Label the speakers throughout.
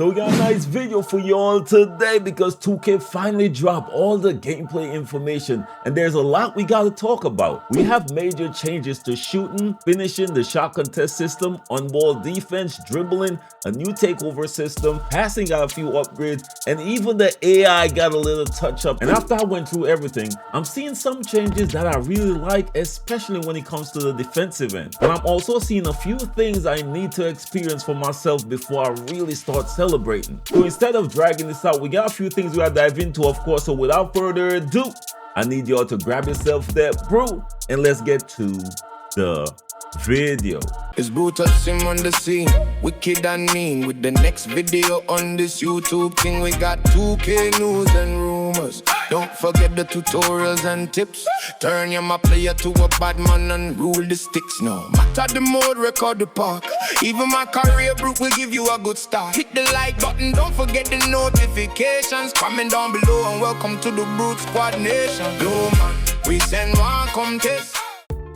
Speaker 1: So we got a nice video for y'all today because 2K finally dropped all the gameplay information and there's a lot we gotta talk about. We have major changes to shooting, finishing, the shot contest system, on-ball defense, dribbling, a new takeover system, passing got a few upgrades, and even the AI got a little touch up. And after I went through everything, I'm seeing some changes that I really like, especially when it comes to the defensive end. But I'm also seeing a few things I need to experience for myself before I really start celebrating. So instead of dragging this out, we got a few things we gotta dive into, of course. So without further ado, I need y'all to grab yourself that brew and let's get to the video.
Speaker 2: It's Brutalsim on the scene, wicked and mean. With the next video on this YouTube thing, we got 2K news and rumors. Don't forget the tutorials and tips. Turn your my player to a bad man and rule the sticks. No matter the mode, record the park. Even my career brute will give you a good start. Hit the like button, don't forget the notifications. Comment down below and welcome to the Brute Squad Nation. Yo man, we send one come test.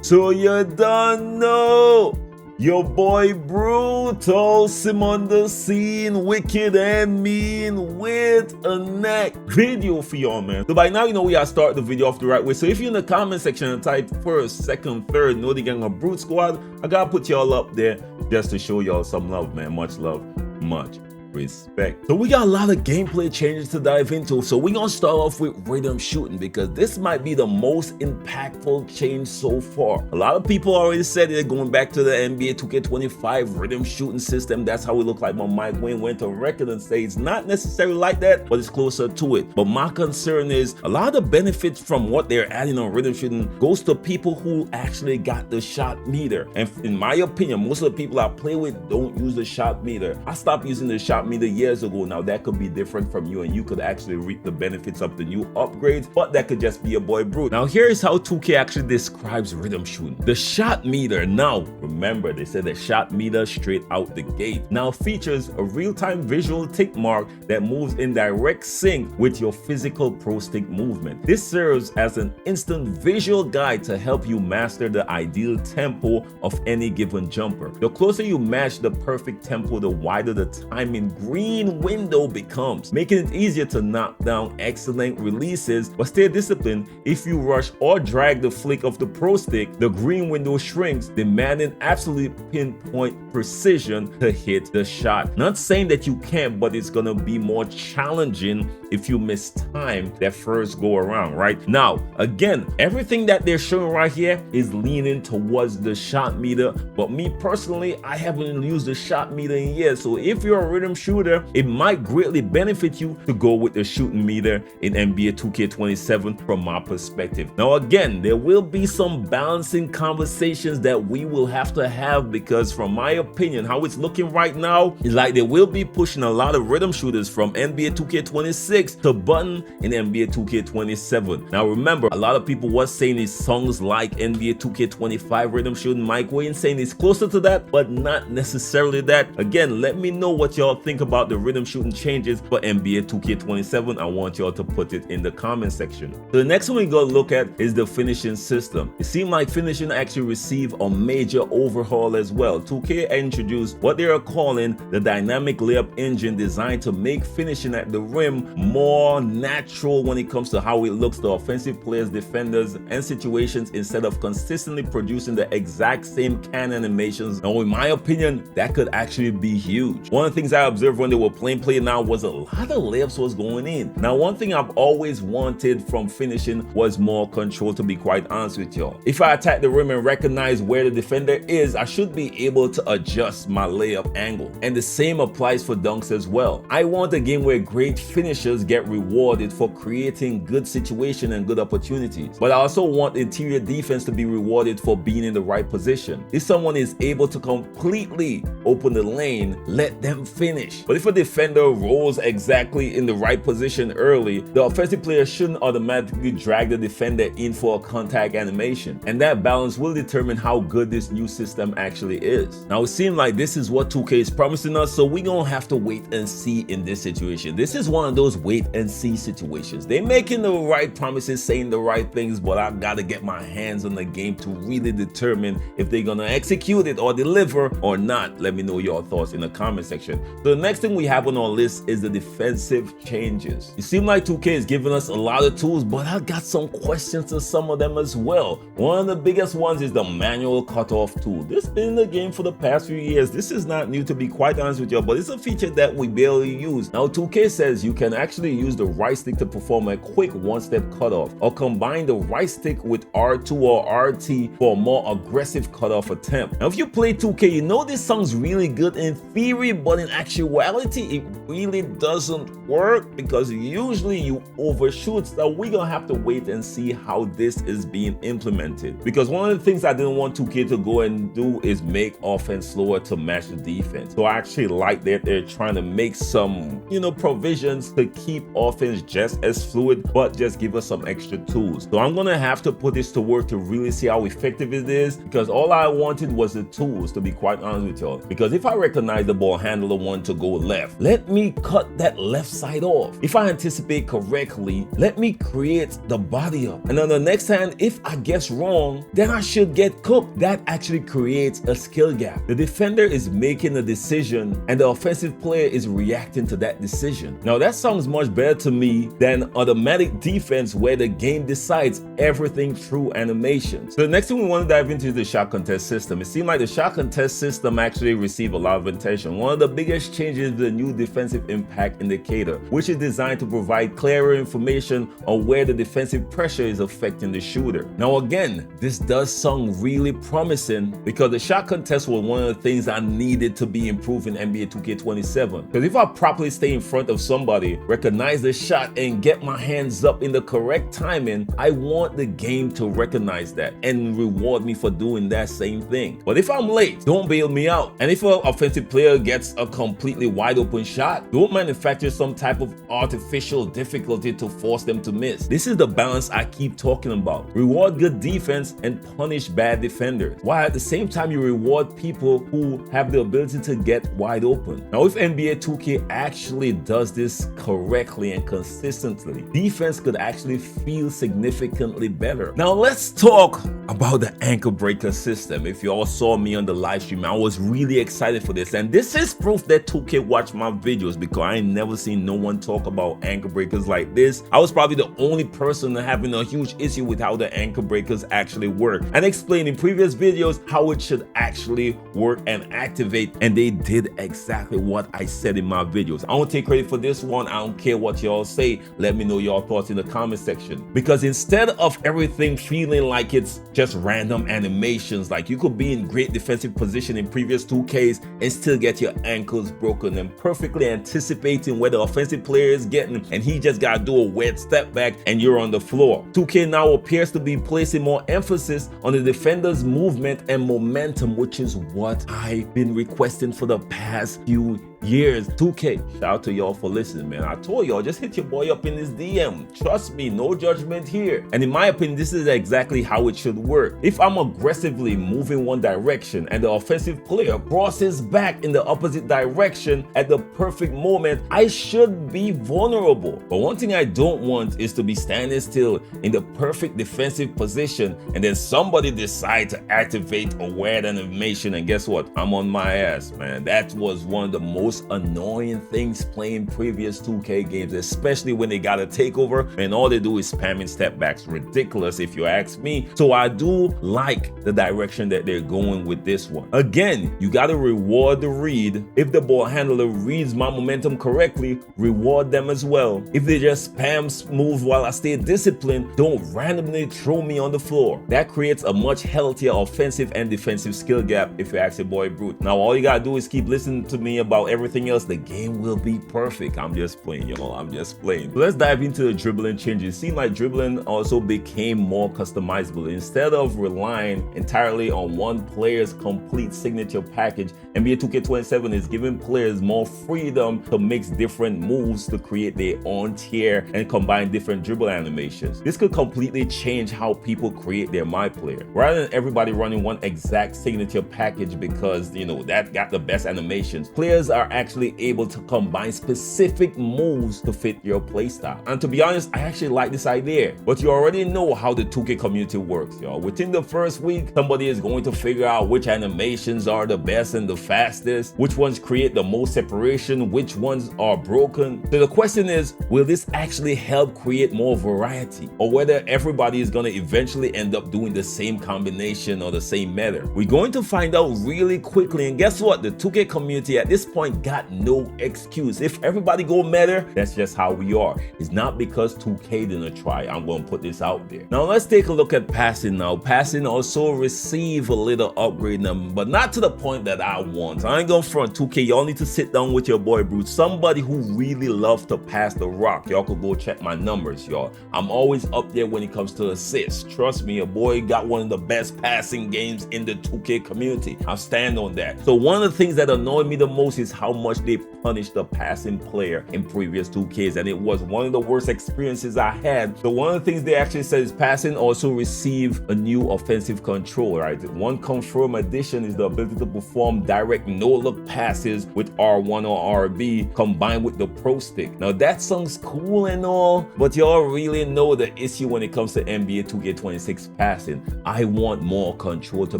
Speaker 1: So you don't know, your boy Brutalsim on the scene, wicked and mean with a neck video for y'all, man. So by now you know we gotta start the video off the right way. So if you're in the comment section and type first, second, third, know the gang of Brute Squad, I gotta put y'all up there just to show y'all some love, man. Much love, much respect. So we got a lot of gameplay changes to dive into. So we're gonna start off with rhythm shooting because this might be the most impactful change so far. A lot of people already said they're going back to the NBA 2K25 rhythm shooting system. That's how we look like. But Mike Wayne went to record and say it's not necessarily like that, but it's closer to it. But my concern is a lot of the benefits from what they're adding on rhythm shooting goes to people who actually got the shot meter. And in my opinion, most of the people I play with don't use the shot meter. I stopped using the shot meter years ago. Now that could be different from you and you could actually reap the benefits of the new upgrades, but that could just be a boy Brute. Now here's how 2K actually describes rhythm shooting. The shot meter, now remember they said the shot meter straight out the gate, now features a real-time visual tick mark that moves in direct sync with your physical pro stick movement. This serves as an instant visual guide to help you master the ideal tempo of any given jumper. The closer you match the perfect tempo, the wider the timing green window becomes, making it easier to knock down excellent releases. But stay disciplined. If you rush or drag the flick of the pro stick, the green window shrinks, demanding absolute pinpoint precision to hit the shot. Not saying that you can't, but it's gonna be more challenging if you miss time that first go around, right? Now, again, everything that they're showing right here is leaning towards the shot meter, but me personally, I haven't used the shot meter in years. So if you're a rhythm shooter, it might greatly benefit you to go with the shooting meter in NBA 2K27 from my perspective. Now again, there will be some balancing conversations that we will have to have because from my opinion, how it's looking right now is like they will be pushing a lot of rhythm shooters from NBA 2K26 to button in NBA 2K27. Now remember, a lot of people was saying these songs like NBA 2K25 rhythm shooting. Mike Wayne saying it's closer to that, but not necessarily that. Again, let me know what y'all think about the rhythm shooting changes for NBA 2K27. I want y'all to put it in the comment section. So the next one we gotta look at is the finishing system. It seemed like finishing actually received a major overhaul as well. 2K introduced what they are calling the Dynamic Layup Engine, designed to make finishing at the rim more natural when it comes to how it looks to offensive players, defenders, and situations instead of consistently producing the exact same can animations. Now in my opinion, that could actually be huge. One of the things I observed when they were playing now was a lot of layups was going in. Now one thing I've always wanted from finishing was more control, to be quite honest with y'all. If I attack the rim and recognize where the defender is, I should be able to adjust my layup angle. And the same applies for dunks as well. I want a game where great finishers get rewarded for creating good situation and good opportunities, but I also want interior defense to be rewarded for being in the right position. If someone is able to completely open the lane, let them finish. But if a defender rolls exactly in the right position early, the offensive player shouldn't automatically drag the defender in for a contact animation. And that balance will determine how good this new system actually is. Now it seems like this is what 2K is promising us, so we're gonna have to wait and see in this situation. This is one of those wait and see situations. They're making the right promises, saying the right things, but I gotta get my hands on the game to really determine if they're gonna execute it or deliver or not. Let me know your thoughts in the comment section. So the next thing we have on our list is the defensive changes. It seems like 2K is giving us a lot of tools, but I got some questions to some of them as well. One of the biggest ones is the manual cutoff tool. This has been in the game for the past few years. This is not new, to be quite honest with you, but it's a feature that we barely use. Now 2K says you can actually use the right stick to perform a quick one-step cutoff, or combine the right stick with R2 or RT for a more aggressive cutoff attempt. Now if you play 2K, you know this sounds really good in theory, but in actuality it really doesn't work because usually you overshoot. So we're gonna have to wait and see how this is being implemented, because one of the things I didn't want 2K to go and do is make offense slower to match the defense. So I actually like that they're trying to make some, provisions to keep offense just as fluid, but just give us some extra tools. So I'm gonna have to put this to work to really see how effective it is, because all I wanted was the tools, to be quite honest with y'all. Because if I recognize the ball handler want to go left, let me cut that left side off. If I anticipate correctly, let me create the body up. And on the next hand, if I guess wrong, then I should get cooked. That actually creates a skill gap. The defender is making a decision and the offensive player is reacting to that decision. Now that sounds much better to me than automatic defense where the game decides everything through animation. So the next thing we want to dive into is the shot contest system. It seemed like the shot contest system actually received a lot of attention. One of the biggest changes is the new defensive impact indicator, which is designed to provide clearer information on where the defensive pressure is affecting the shooter. Now again, this does sound really promising because the shot contest was one of the things I needed to be improved in NBA 2K27. Because if I properly stay in front of somebody, recognize the shot, and get my hands up in the correct timing, I want the game to recognize that and reward me for doing that same thing. But if I'm late, don't bail me out. And if an offensive player gets a completely wide open shot, don't manufacture some type of artificial difficulty to force them to miss. This is the balance I keep talking about. Reward good defense and punish bad defenders, while at the same time you reward people who have the ability to get wide open. Now if NBA 2K actually does this correctly and consistently, defense could actually feel significantly better. Now let's talk about the ankle breaker system. If you all saw me on the live stream, I was really excited for this, and this is proof that 2K watched my videos, because I ain't never seen no one talk about ankle breakers like this. I was probably the only person having a huge issue with how the ankle breakers actually work, and explained in previous videos how it should actually work and activate, and they did exactly what I said in my videos. I don't take credit for this one. I don't care what y'all say. Let me know your thoughts in the comment section, because instead of everything feeling like it's just random animations, like you could be in great defensive position in previous 2Ks and still get your ankles broken, and perfectly anticipating where the offensive player is getting, and he just gotta do a weird step back and you're on the floor. 2K now appears to be placing more emphasis on the defender's movement and momentum, which is what I've been requesting for the past few years. 2K, shout out to y'all for listening, man. I told y'all, just hit your boy up in his DM. Trust me, no judgment here. And in my opinion, this is exactly how it should work. If I'm aggressively moving one direction and the offensive player crosses back in the opposite direction at the perfect moment, I should be vulnerable. But one thing I don't want is to be standing still in the perfect defensive position and then somebody decide to activate a weird animation, and guess what? I'm on my ass, man. That was one of the most annoying things playing previous 2K games, especially when they got a takeover and all they do is spamming step backs. Ridiculous if you ask me. So I do like the direction that they're going with this one. Again, you got to reward the read. If the ball handler reads my momentum correctly, reward them as well. If they just spam moves while I stay disciplined, don't randomly throw me on the floor. That creates a much healthier offensive and defensive skill gap, if you ask your boy Brute. Now all you gotta do is keep listening to me about everything else. The game will be perfect. I'm just playing, y'all. I'm just playing. So let's dive into the dribbling changes. It seems like dribbling also became more customizable. Instead of relying entirely on one player's complete signature package, NBA 2K27 is giving players more freedom to mix different moves to create their own tier and combine different dribble animations. This could completely change how people create their My Player. Rather than everybody running one exact signature package because, that got the best animations, players are actually able to combine specific moves to fit your playstyle. And to be honest, I actually like this idea. But you already know how the 2K community works, y'all. Within the first week, somebody is going to figure out which animations are the best and the fastest, which ones create the most separation, which ones are broken. So the question is, will this actually help create more variety, or whether everybody is going to eventually end up doing the same combination or the same meta? We're going to find out really quickly, and guess what? The 2K community at this point got no excuse. If everybody go meta, that's just how we are. It's not because 2K didn't try. I'm going to put this out there. Now let's take a look at passing now. Passing also receive a little upgrade, but not to the point that I want. I ain't going front 2K. Y'all need to sit down with your boy Brute, somebody who really loves to pass the rock. Y'all could go check my numbers, y'all. I'm always up there when it comes to assists. Trust me, your boy got one of the best passing games in the 2K community. I'll stand on that. So one of the things that annoyed me the most is how much they punished the passing player in previous 2Ks, and it was one of the worst experiences I had. So one of the things they actually said is passing also receive a new offensive control, right? One confirmed addition is the ability to perform direct no-look passes with R1 or RB combined with the Pro Stick. Now that sounds cool and all, but y'all really know the issue when it comes to NBA 2K26 passing. I want more control, to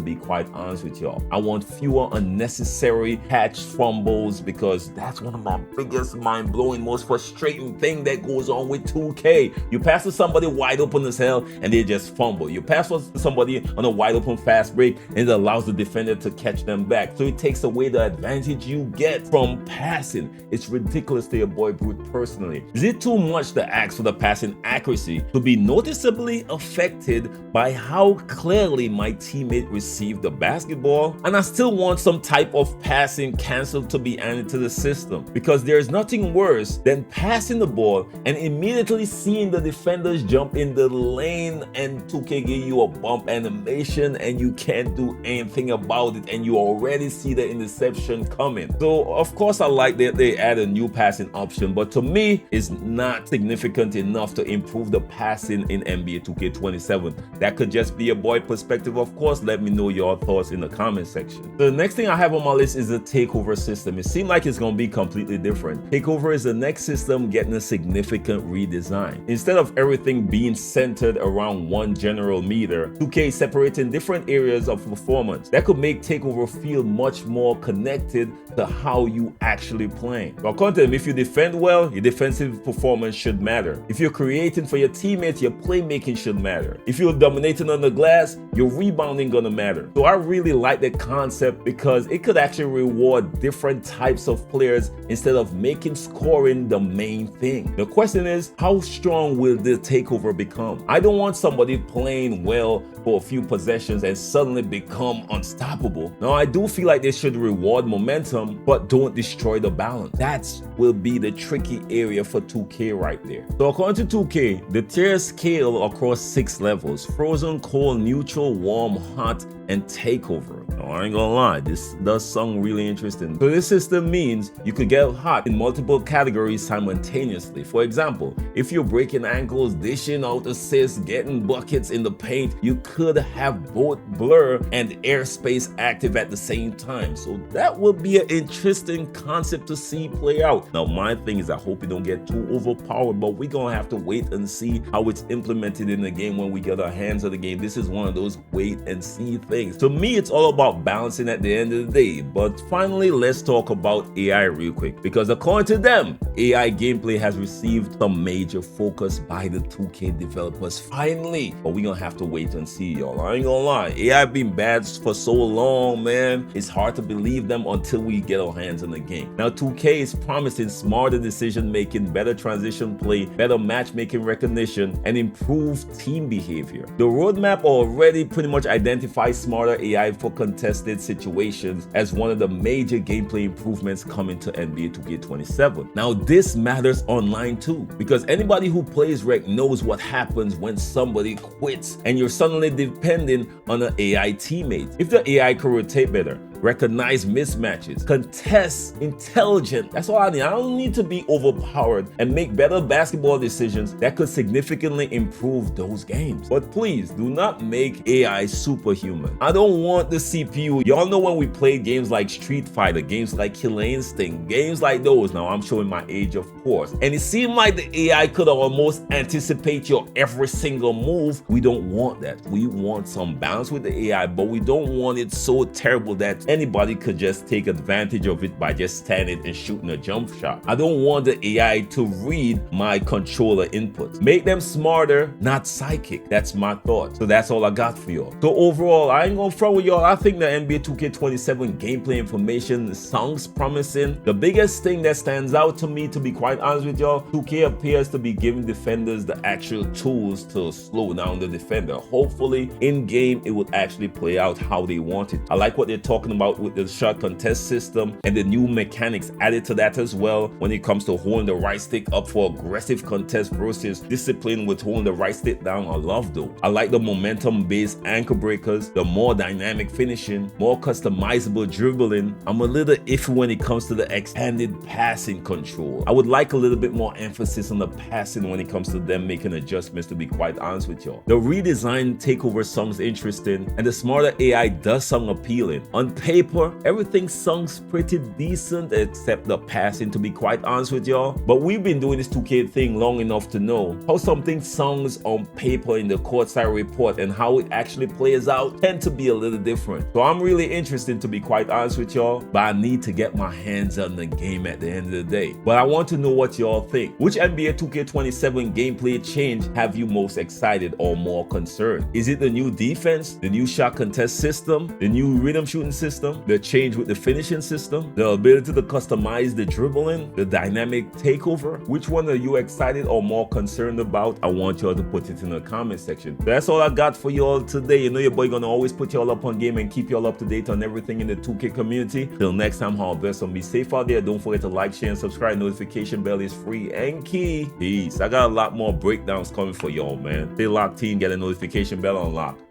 Speaker 1: be quite honest with y'all. I want fewer unnecessary catch fumbles, because that's one of my biggest mind-blowing, most frustrating thing that goes on with 2K. You pass to somebody wide open as hell and they just fumble. You pass to somebody on a wide open fast break and it allows the defender to catch them back. So it takes away the advantage you get from passing. It's ridiculous to your boy Brute personally. Is it too much to ask for the passing accuracy to be noticeably affected by how clearly my teammate received the basketball? And I still want some type of passing cancel to be added to the system, because there's nothing worse than passing the ball and immediately seeing the defenders jump in the lane and 2K give you a bump animation and you can't do anything about it, and you already see the interception coming. So of course I like that they add a new passing option, but to me it's not significant enough to improve the passing in NBA 2K27. That could just be a boy perspective. Of course, let me know your thoughts in the comment section. The next thing I have on my list is the Takeover system. It seems like it's going to be completely different. Takeover is the next system getting a significant redesign. Instead of everything being centered around one general meter, 2K is separating different areas of performance. That could make Takeover feel much more connected to how you actually play. Now, content, if you defend well, your defensive performance should matter. If you're creating for your teammates, your playmaking should matter. If you're dominating on the glass, your rebounding gonna matter. So I really like that concept, because it could actually reward different types of players instead of making scoring the main thing. The question is, how strong will the Takeover become? I don't want somebody playing well for a few possessions and suddenly become unstoppable. Now, I do feel like they should reward momentum, but don't destroy the balance. That will be the tricky area for 2K right there. So according to 2K, the tier scale across 6 levels: frozen, cold, neutral, warm, hot, and Takeover. Now, I ain't gonna lie, this does sound really interesting. So this system means you could get hot in multiple categories simultaneously. For example, if you're breaking ankles, dishing out assists, getting buckets in the paint, you could have both blur and airspace active at the same time. So that would be an interesting concept to see play out. Now, my thing is, I hope it don't get too overpowered, but we're gonna have to wait and see how it's implemented in the game when we get our hands on the game. This is one of those wait and see things. To me, it's all about balancing at the end of the day. But finally, let's talk about AI real quick, because according to them, AI gameplay has received some major focus by the 2K developers finally. But we're gonna have to wait and see, y'all. I ain't gonna lie, AI been bad for so long, man. It's hard to believe them until we get our hands on the game. Now, 2K is promising smarter decision making, better transition play, better matchmaking recognition, and improved team behavior. The roadmap already pretty much identifies smarter AI for contested situations as one of the major gameplay improvements coming to NBA 2K27. Now, this matters online too, because anybody who plays Rec knows what happens when somebody quits and you're suddenly depending on an AI teammate. If the AI could rotate better, recognize mismatches, contest intelligent. That's all I need. I don't need to be overpowered and make better basketball decisions that could significantly improve those games. But please do not make AI superhuman. I don't want the CPU. Y'all know when we played games like Street Fighter, games like Killer Instinct, games like those. Now I'm showing my age, of course. And it seemed like the AI could almost anticipate your every single move. We don't want that. We want some balance with the AI, but we don't want it so terrible that anybody could just take advantage of it by just standing and shooting a jump shot. I don't want the AI to read my controller inputs. Make them smarter, not psychic. That's my thought. So that's all I got for y'all. So overall, I ain't gonna front with y'all. I think the NBA 2K27 gameplay information sounds promising. The biggest thing that stands out to me, to be quite honest with y'all, 2K appears to be giving defenders the actual tools to slow down the defender. Hopefully in game it will actually play out how they want it. I like what they're talking about with the shot contest system and the new mechanics added to that as well when it comes to holding the right stick up for aggressive contest versus discipline with holding the right stick down. I love those. I like the momentum based ankle breakers, the more dynamic finishing, more customizable dribbling. I'm a little iffy when it comes to the expanded passing control. I would like a little bit more emphasis on the passing when it comes to them making adjustments, to be quite honest with y'all. The redesigned Takeover sounds interesting and the smarter AI does sound appealing. On paper, everything sounds pretty decent except the passing, to be quite honest with y'all. But we've been doing this 2K thing long enough to know how something sounds on paper in the courtside report and how it actually plays out tend to be a little different. So I'm really interested, to be quite honest with y'all, but I need to get my hands on the game at the end of the day. But I want to know what y'all think. Which NBA 2K27 gameplay change have you most excited or more concerned? Is it the new defense, the new shot contest system, the new rhythm shooting system, the change with the finishing system, the ability to customize the dribbling, the dynamic takeover? Which one are you excited or more concerned about? I want y'all to put it in the comment section. That's all I got for y'all today. You know your boy gonna always put y'all up on game and keep y'all up to date on everything in the 2K community. Till next time, all best and be safe out there. Don't forget to like, share, and subscribe. Notification bell is free and key. Peace. I got a lot more breakdowns coming for y'all, man. Stay locked in, get a notification bell unlocked.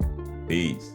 Speaker 1: Peace.